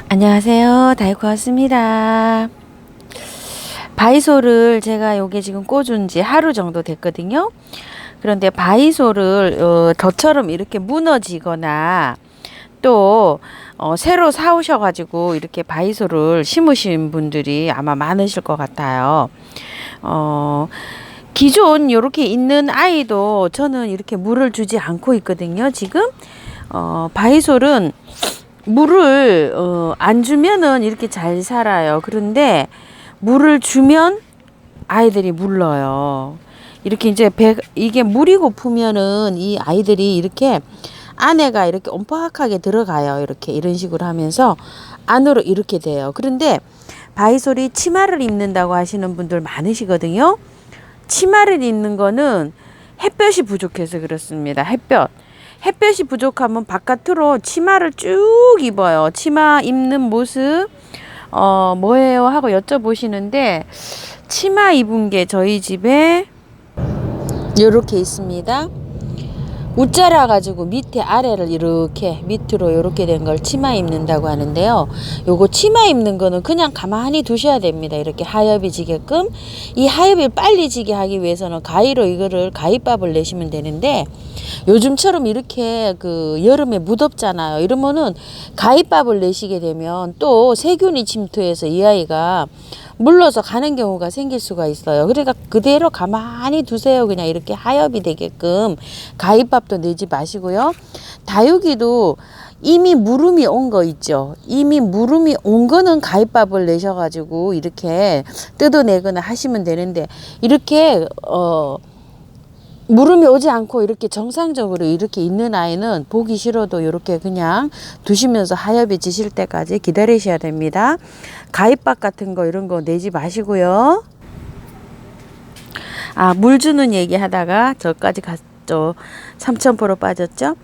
안녕하세요. 다이코 왔습니다. 바이솔을 제가 요게 지금 꽂은 지 하루 정도 됐거든요. 그런데 바이솔을 저처럼 이렇게 무너지거나 또 새로 사오셔가지고 이렇게 바이솔을 심으신 분들이 아마 많으실 것 같아요. 기존 요렇게 있는 아이도 저는 이렇게 물을 주지 않고 있거든요. 지금 바이솔은 물을 안 주면은 이렇게 잘 살아요. 그런데 물을 주면 아이들이 물러요. 이렇게 이제 이게 물이 고프면은 이 아이들이 이렇게 안에가 이렇게 옴팍하게 들어가요. 이렇게 이런 식으로 하면서 안으로 이렇게 돼요. 그런데 바이솔이 치마를 입는다고 하시는 분들 많으시거든요. 치마를 입는 거는 햇볕이 부족해서 그렇습니다. 햇볕이 부족하면 바깥으로 치마를 쭉 입어요. 치마 입는 모습 뭐예요 하고 여쭤보시는데, 치마 입은 게 저희 집에 이렇게 있습니다. 웃자라 가지고 밑에 아래를 이렇게 밑으로 이렇게 된 걸 치마 입는다고 하는데요. 요거 치마 입는 거는 그냥 가만히 두셔야 됩니다. 이렇게 하엽이 지게끔. 이 하엽이 빨리 지게 하기 위해서는 가위로 이거를 가위밥을 내시면 되는데, 요즘처럼 이렇게 그 여름에 무덥잖아요. 이러면은 가위밥을 내시게 되면 또 세균이 침투해서 이 아이가 물러서 가는 경우가 생길 수가 있어요. 그러니까 그대로 가만히 두세요. 그냥 이렇게 하엽이 되게끔. 가위밥도 내지 마시고요. 다육이도 이미 물음이 온 거 있죠. 이미 물음이 온 거는 가위밥을 내셔가지고 이렇게 뜯어내거나 하시면 되는데, 이렇게 물음이 오지 않고 이렇게 정상적으로 이렇게 있는 아이는 보기 싫어도 이렇게 그냥 두시면서 하엽이 지실 때까지 기다리셔야 됩니다. 가위밥 같은 거 이런 거 내지 마시고요. 물 주는 얘기 하다가 저까지 갔죠. 3000% 빠졌죠.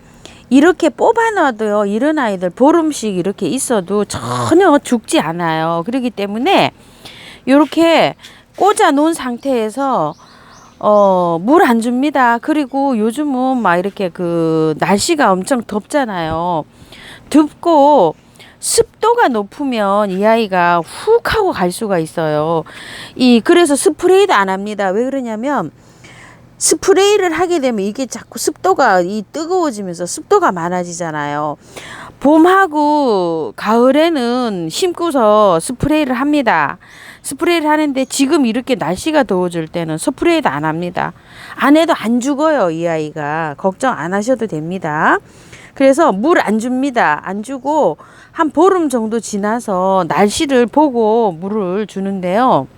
이렇게 뽑아놔도요, 이런 아이들 보름씩 이렇게 있어도 전혀 죽지 않아요. 그렇기 때문에 이렇게 꽂아 놓은 상태에서 물 안 줍니다. 그리고 요즘은 막 이렇게 그 날씨가 엄청 덥잖아요. 덥고 습도가 높으면 이 아이가 훅 하고 갈 수가 있어요. 그래서 스프레이도 안 합니다. 왜 그러냐면, 스프레이를 하게 되면 이게 자꾸 습도가 뜨거워지면서 습도가 많아지잖아요. 봄하고 가을에는 심고서 스프레이를 합니다. 스프레이를 하는데 지금 이렇게 날씨가 더워질 때는 스프레이도 안 합니다. 안 해도 안 죽어요. 이 아이가. 걱정 안 하셔도 됩니다. 그래서 물 안 줍니다. 안 주고 한 보름 정도 지나서 날씨를 보고 물을 주는데요.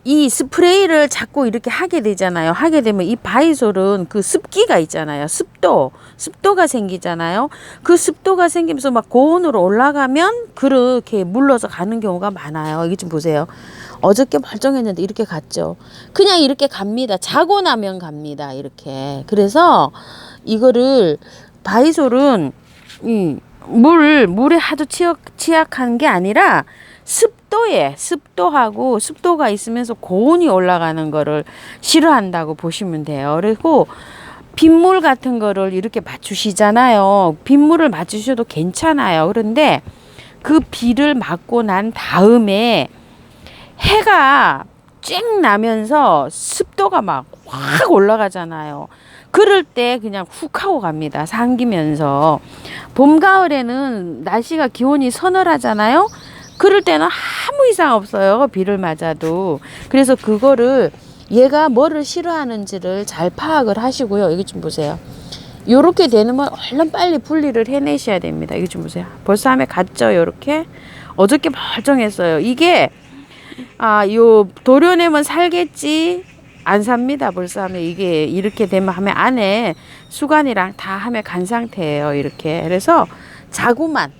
이 스프레이를 자꾸 이렇게 하게 되잖아요. 하게 되면 이 바이솔은 그 습기가 있잖아요. 습도가 생기잖아요. 그 습도가 생기면서 막 고온으로 올라가면 그렇게 물러서 가는 경우가 많아요. 이게 좀 보세요. 어저께 멀쩡했는데 이렇게 갔죠. 그냥 이렇게 갑니다. 자고 나면 갑니다. 이렇게. 그래서 이거를 바이솔은 물에 하도 취약한 게 아니라 습도하고 습도가 있으면서 고온이 올라가는 거를 싫어한다고 보시면 돼요. 그리고 빗물 같은 거를 이렇게 맞추시잖아요. 빗물을 맞추셔도 괜찮아요. 그런데 그 비를 맞고 난 다음에 해가 쨍 나면서 습도가 막 확 올라가잖아요. 그럴 때 그냥 훅 하고 갑니다. 상기면서. 봄, 가을에는 날씨가 기온이 서늘하잖아요. 그럴 때는 아무 이상 없어요. 비를 맞아도. 그래서 그거를 얘가 뭐를 싫어하는지를 잘 파악을 하시고요. 이거 좀 보세요. 요렇게 되면 얼른 빨리 분리를 해내셔야 됩니다. 이거 좀 보세요. 벌써 함에 갔죠. 요렇게. 어저께 멀쩡했어요. 이게 요 도려내면 살겠지. 안 삽니다. 벌써 하면 이게 이렇게 되면 하면 안에 수간이랑 다 함에 간 상태예요. 이렇게. 그래서 자구만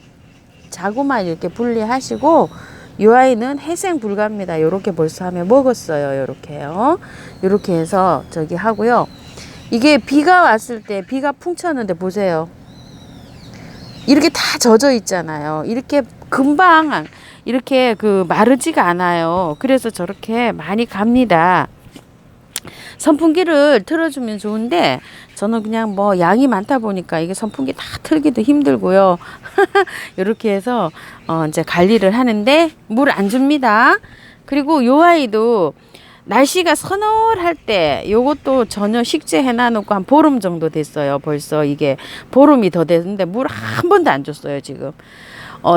이렇게 분리하시고, 이 아이는 회생 불가입니다. 요렇게 벌써 하면 먹었어요. 요렇게요. 요렇게 해서 저기 하고요. 이게 비가 왔을 때 비가 풍 쳤는데 보세요. 이렇게 다 젖어 있잖아요. 이렇게 금방 이렇게 마르지가 않아요. 그래서 저렇게 많이 갑니다. 선풍기를 틀어주면 좋은데 저는 그냥 뭐 양이 많다 보니까 이게 선풍기 다 틀기도 힘들고요. 이렇게 해서 이제 관리를 하는데 물 안 줍니다. 그리고 요 아이도 날씨가 서늘할 때 요것도 전혀 식재해 놔놓고 한 보름 정도 됐어요. 벌써 이게 보름이 더 됐는데 물 한 번도 안 줬어요, 지금.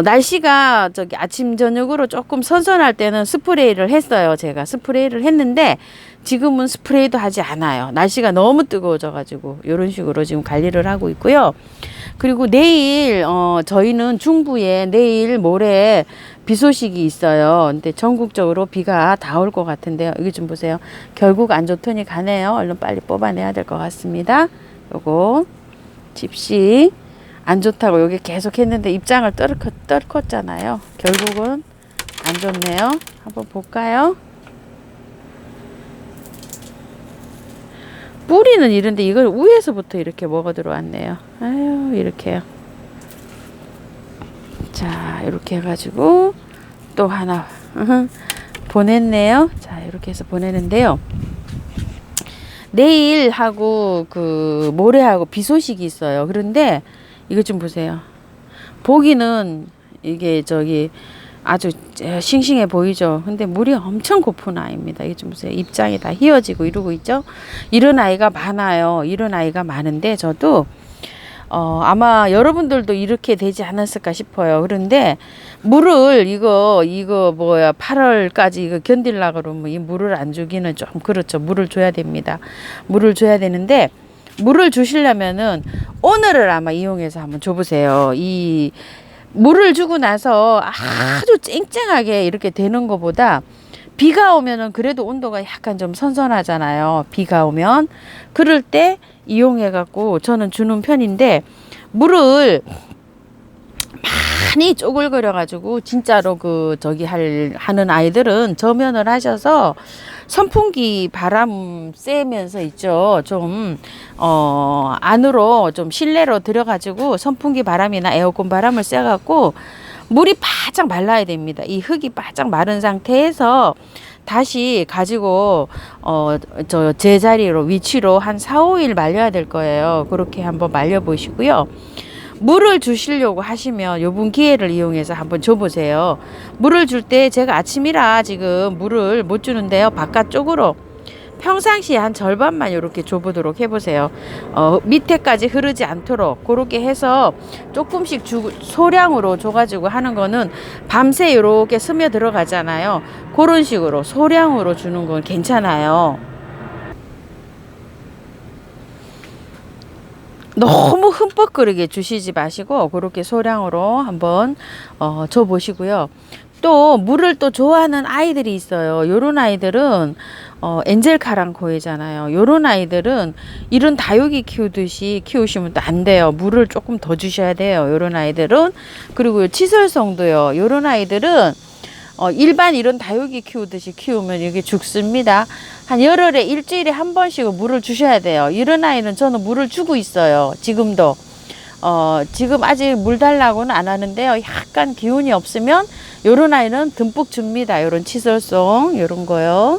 날씨가 저기 아침 저녁으로 조금 선선할 때는 스프레이를 했어요. 제가 스프레이를 했는데 지금은 스프레이도 하지 않아요. 날씨가 너무 뜨거워져 가지고 이런 식으로 지금 관리를 하고 있고요. 그리고 내일 저희는 중부에 내일 모레 비 소식이 있어요. 근데 전국적으로 비가 다 올 것 같은데요. 여기 좀 보세요. 결국 안 좋더니 가네요. 얼른 빨리 뽑아내야 될 것 같습니다. 요거 집시 안 좋다고 여기 계속 했는데 입장을 떨궜잖아요. 결국은 안 좋네요. 한번 볼까요? 뿌리는 이런데 이걸 위에서부터 이렇게 먹어 들어왔네요. 아유, 이렇게요. 자, 이렇게 해가지고 또 하나 보냈네요. 자, 이렇게 해서 보내는데요. 내일하고 그 모레하고 비 소식이 있어요. 그런데 이거 좀 보세요. 보기는 이게 저기 아주 싱싱해 보이죠. 근데 물이 엄청 고픈 아이입니다. 이게 좀 보세요. 입장이 다 휘어지고 이러고 있죠. 이런 아이가 많아요. 이런 아이가 많은데 저도 아마 여러분들도 이렇게 되지 않았을까 싶어요. 그런데 물을 이거 뭐야 8월까지 이거 견딜라 그러면 이 물을 안 주기는 좀 그렇죠. 물을 줘야 됩니다. 물을 줘야 되는데 물을 주시려면은 오늘을 아마 이용해서 한번 줘보세요. 이 물을 주고 나서 아주 쨍쨍하게 이렇게 되는 것보다 비가 오면은 그래도 온도가 약간 좀 선선하잖아요. 비가 오면 그럴 때 이용해 갖고 저는 주는 편인데 물을 많이 쪼글거려 가지고 진짜로 그 저기 하는 아이들은 저면을 하셔서 선풍기 바람 쐬면서 있죠. 좀 안으로 좀 실내로 들어가지고 선풍기 바람이나 에어컨 바람을 쐬갖고 물이 바짝 말라야 됩니다. 이 흙이 바짝 마른 상태에서 다시 가지고 저 제자리로 위치로 한 4, 5일 말려야 될 거예요. 그렇게 한번 말려 보시고요. 물을 주시려고 하시면 요번 기회를 이용해서 한번 줘보세요. 물을 줄 때 제가 아침이라 지금 물을 못 주는데요. 바깥쪽으로 평상시에 한 절반만 이렇게 줘보도록 해보세요. 밑에까지 흐르지 않도록 그렇게 해서 조금씩 소량으로 줘가지고 하는 거는 밤새 이렇게 스며 들어가잖아요. 그런 식으로 소량으로 주는 건 괜찮아요. 너무 흠뻑거리게 주시지 마시고 그렇게 소량으로 한번 줘 보시고요. 또 물을 또 좋아하는 아이들이 있어요. 요런 아이들은 엔젤 카랑코이잖아요. 요런 아이들은 이런 다육이 키우듯이 키우시면 또 안 돼요. 물을 조금 더 주셔야 돼요. 요런 아이들은. 그리고 치설성도요. 요런 아이들은 일반 이런 다육이 키우듯이 키우면 이게 죽습니다. 한 열흘에 일주일에 한 번씩 물을 주셔야 돼요. 이런 아이는 저는 물을 주고 있어요. 지금도. 지금 아직 물 달라고는 안 하는데요. 약간 기운이 없으면 요런 아이는 듬뿍 줍니다. 요런 치설송 요런 거요.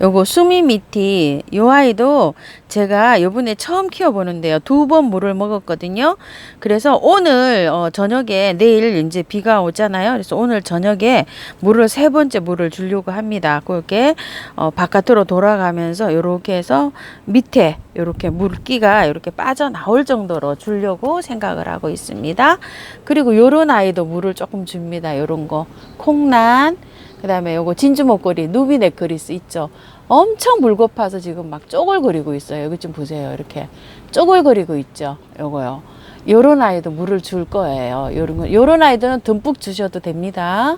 요거 수미미티 요 아이도 제가 요번에 처음 키워보는데요. 2번 물을 먹었거든요. 그래서 오늘 저녁에 내일 이제 비가 오잖아요. 그래서 오늘 저녁에 물을 3번째 물을 주려고 합니다. 그렇게 바깥으로 돌아가면서 요렇게 해서 밑에 요렇게 물기가 이렇게 빠져나올 정도로 주려고 생각을 하고 있습니다. 그리고 요런 아이도 물을 조금 줍니다. 요런 거 콩란 그 다음에 요거 진주 목걸이 누비 넥크리스 있죠. 엄청 물 고파서 지금 막 쪼글거리고 있어요. 여기 좀 보세요. 이렇게 쪼글거리고 있죠. 요거요. 요런 아이도 물을 줄 거예요. 요런 아이들은 듬뿍 주셔도 됩니다.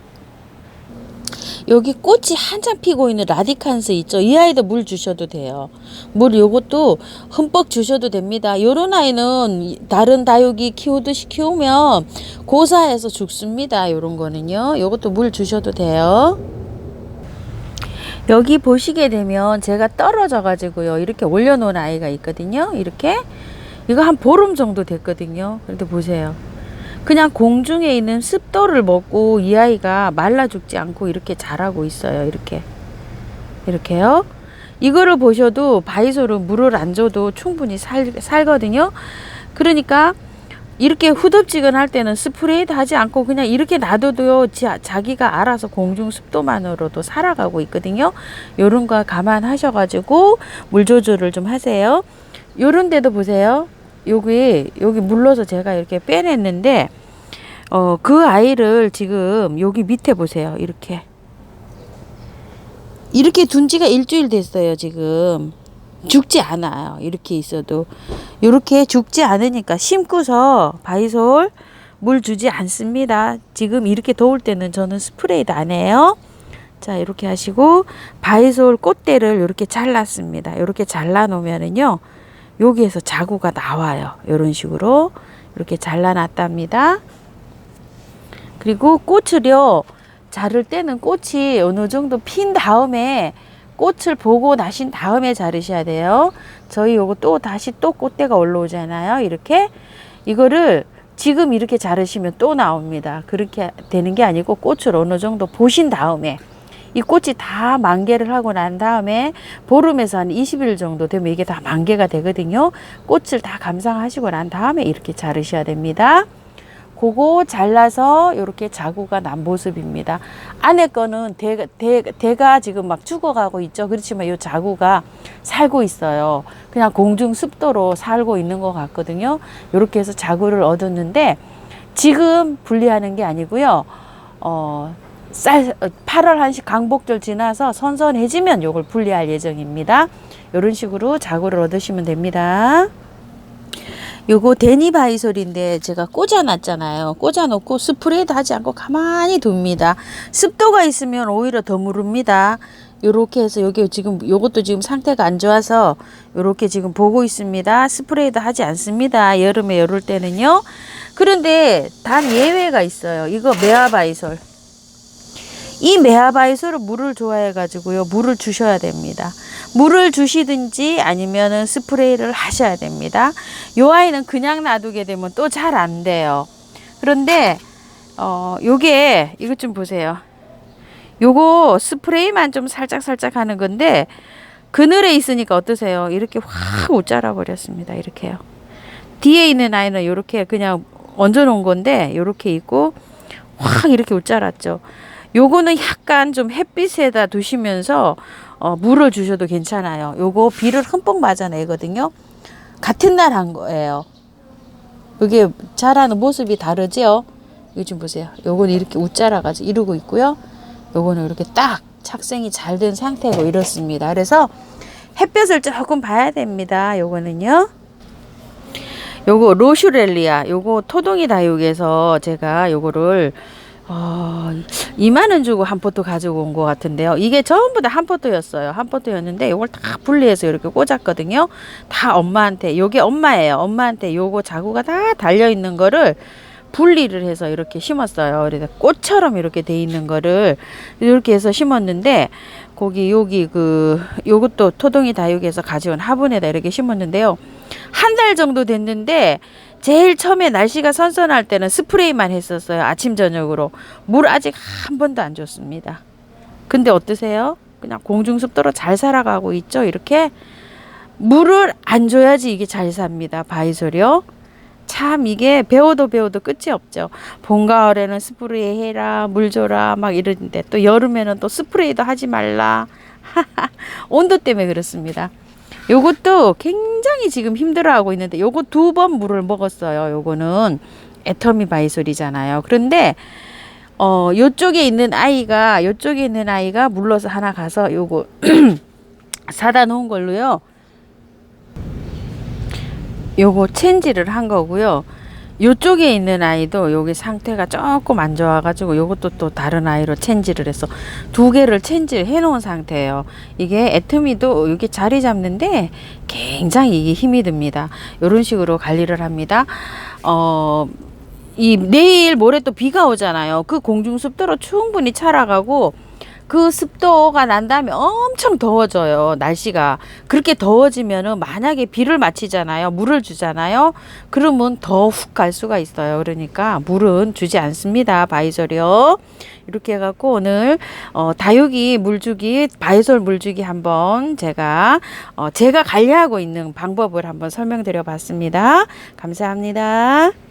여기 꽃이 한참 피고 있는 라디칸스 있죠. 이 아이도 물 주셔도 돼요. 물 요것도 흠뻑 주셔도 됩니다. 요런 아이는 다른 다육이 키우듯이 키우면 고사해서 죽습니다. 요런 거는요. 요것도 물 주셔도 돼요. 여기 보시게 되면 제가 떨어져 가지고요. 이렇게 올려놓은 아이가 있거든요. 이렇게 이거 한 보름 정도 됐거든요. 그런데 보세요. 그냥 공중에 있는 습도를 먹고 이 아이가 말라 죽지 않고 이렇게 자라고 있어요. 이렇게요. 이거를 보셔도 바이솔은 물을 안 줘도 충분히 살거든요. 그러니까 이렇게 후덥지근할 때는 스프레이도 하지 않고 그냥 이렇게 놔둬도요, 자기가 알아서 공중 습도만으로도 살아가고 있거든요. 요런 거 감안하셔가지고 물 조절을 좀 하세요. 요런 데도 보세요. 여기 물러서 제가 이렇게 빼냈는데, 그 아이를 지금 여기 밑에 보세요. 이렇게 둔 지가 일주일 됐어요, 지금. 죽지 않아요. 이렇게 있어도. 이렇게 죽지 않으니까 심고서 바이솔 물 주지 않습니다. 지금 이렇게 더울 때는 저는 스프레이도 안 해요. 자, 이렇게 하시고 바이솔 꽃대를 이렇게 잘랐습니다. 이렇게 잘라 놓으면은요, 여기에서 자구가 나와요. 이런 식으로 이렇게 잘라놨답니다. 그리고 꽃을요, 자를 때는 꽃이 어느 정도 핀 다음에 꽃을 보고 나신 다음에 자르셔야 돼요. 저희 요거 또 다시 또 꽃대가 올라오잖아요. 이렇게 이거를 지금 이렇게 자르시면 또 나옵니다. 그렇게 되는 게 아니고 꽃을 어느 정도 보신 다음에, 이 꽃이 다 만개를 하고 난 다음에 보름에서 한 20일 정도 되면 이게 다 만개가 되거든요. 꽃을 다 감상하시고 난 다음에 이렇게 자르셔야 됩니다. 그거 잘라서 이렇게 자구가 난 모습입니다. 안에 거는 대가 지금 막 죽어가고 있죠. 그렇지만 이 자구가 살고 있어요. 그냥 공중 습도로 살고 있는 것 같거든요. 이렇게 해서 자구를 얻었는데, 지금 분리하는 게 아니고요. 8월 1시 강복절 지나서 선선해지면 이걸 분리할 예정입니다. 이런 식으로 자구를 얻으시면 됩니다. 요거 데니 바이솔인데 제가 꽂아놨잖아요. 꽂아놓고 스프레이도 하지 않고 가만히 둡니다. 습도가 있으면 오히려 더 무릅니다. 요렇게 해서 여기 지금 요것도 지금 상태가 안 좋아서 요렇게 지금 보고 있습니다. 스프레이도 하지 않습니다. 여름에 이럴 때는요. 그런데 단 예외가 있어요. 이거 메아바이솔. 이 메아바이솔은 물을 좋아해 가지고요, 물을 주셔야 됩니다. 물을 주시든지 아니면은 스프레이를 하셔야 됩니다. 요 아이는 그냥 놔두게 되면 또 잘 안 돼요. 그런데 요게 이것 좀 보세요. 요거 스프레이만 좀 살짝 하는 건데, 그늘에 있으니까 어떠세요? 이렇게 확 웃자라 버렸습니다. 이렇게요. 뒤에 있는 아이는 요렇게 그냥 얹어 놓은 건데, 요렇게 있고 확 이렇게 웃자랐죠. 요거는 약간 좀 햇빛에다 두시면서 물을 주셔도 괜찮아요. 요거 비를 흠뻑 맞아내거든요. 같은 날 한 거예요. 이게 자라는 모습이 다르죠. 이거 좀 보세요. 요거는 이렇게 웃자라가지고 이러고 있고요. 요거는 이렇게 딱 착생이 잘 된 상태고 이렇습니다. 그래서 햇볕을 조금 봐야 됩니다. 요거는요. 요거 로슈렐리아, 요거 토동이 다육에서 제가 요거를 2만 원 주고 한 포트 가지고 온 것 같은데요. 이게 전부 다 한 포트였어요. 한 포트였는데 요걸 다 분리해서 이렇게 꽂았거든요. 다 엄마한테, 요게 엄마예요. 엄마한테 요거 자구가 다 달려 있는 거를 분리를 해서 이렇게 심었어요. 그래서 꽃처럼 이렇게 돼 있는 거를 이렇게 해서 심었는데, 여기 요것도 토동이 다육에서 가져온 화분에다 이렇게 심었는데요. 한 달 정도 됐는데, 제일 처음에 날씨가 선선할 때는 스프레이만 했었어요. 아침 저녁으로. 물 아직 한 번도 안 줬습니다. 근데 어떠세요? 그냥 공중 습도로 잘 살아가고 있죠. 이렇게 물을 안 줘야지 이게 잘 삽니다. 바이솔이요. 참 이게 배워도 끝이 없죠. 봄 가을에는 스프레이 해라, 물 줘라 막 이러는데, 또 여름에는 또 스프레이도 하지 말라. 온도 때문에 그렇습니다. 요것도 굉장히 지금 힘들어하고 있는데, 요거 2번 물을 먹었어요. 요거는 애터미 바이솔이잖아요. 그런데 요쪽에 있는 아이가 물러서 하나 가서 요거 사다 놓은 걸로요, 요거 체인지를 한 거고요. 요쪽에 있는 아이도 여기 상태가 조금 안 좋아가지고 요것도 또 다른 아이로 체인지를 해서 2개를 체인지를 해 놓은 상태예요. 이게 애터미도 여기 자리 잡는데 굉장히 이게 힘이 듭니다. 이런 식으로 관리를 합니다. 이 내일 모레 또 비가 오잖아요. 그 공중 습도로 충분히 차라가고 그 습도가 난 다음에 엄청 더워져요. 날씨가. 그렇게 더워지면은 만약에 비를 맞히잖아요. 물을 주잖아요. 그러면 더 훅 갈 수가 있어요. 그러니까 물은 주지 않습니다. 바이솔이요. 이렇게 해갖고 오늘 다육이 물주기, 바이솔 물주기 한번 제가 관리하고 있는 방법을 한번 설명드려 봤습니다. 감사합니다.